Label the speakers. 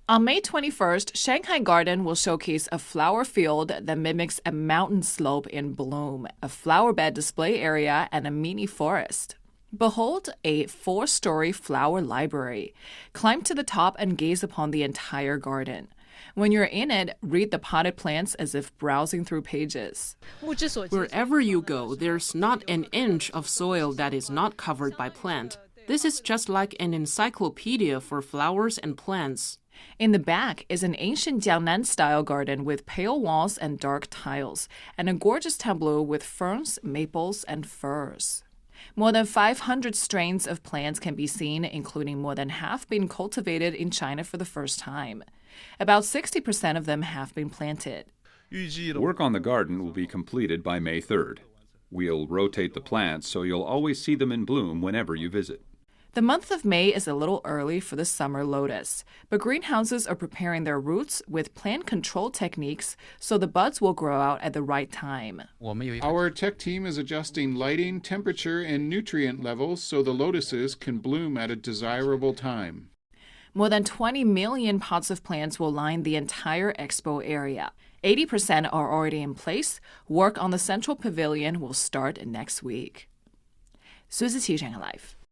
Speaker 1: On May 21st, Shanghai Garden will showcase a flower field that mimics a mountain slope in bloom, a flower bed display area, and a mini forest. Behold a 4-story flower library. Climb to the top and gaze upon the entire garden. When you're in it, read the potted plants as if browsing through pages.
Speaker 2: Wherever you go, there's not an inch of soil that is not covered by plant. This is just like an encyclopedia for flowers and plants.
Speaker 1: In the back is an ancient Jiangnan-style garden with pale walls and dark tiles, and a gorgeous tableau with ferns, maples, and firs. More than 500 strains of plants can be seen, including more than half being cultivated in China for the first time. About 60% of them have been planted.
Speaker 3: Work on the garden will be completed by May 3rd. We'll rotate the plants so you'll always see them in bloom whenever you visit.
Speaker 1: The month of May is a little early for the summer lotus, but greenhouses are preparing their roots with plant control techniques so the buds will grow out at the right time.
Speaker 4: Our tech team is adjusting lighting, temperature, and nutrient levels so the lotuses can bloom at a desirable time.
Speaker 1: More than 20 million pots of plants will line the entire expo area. 80% are already in place. Work on the central pavilion will start next week. 苏思琪，Shanghai Life。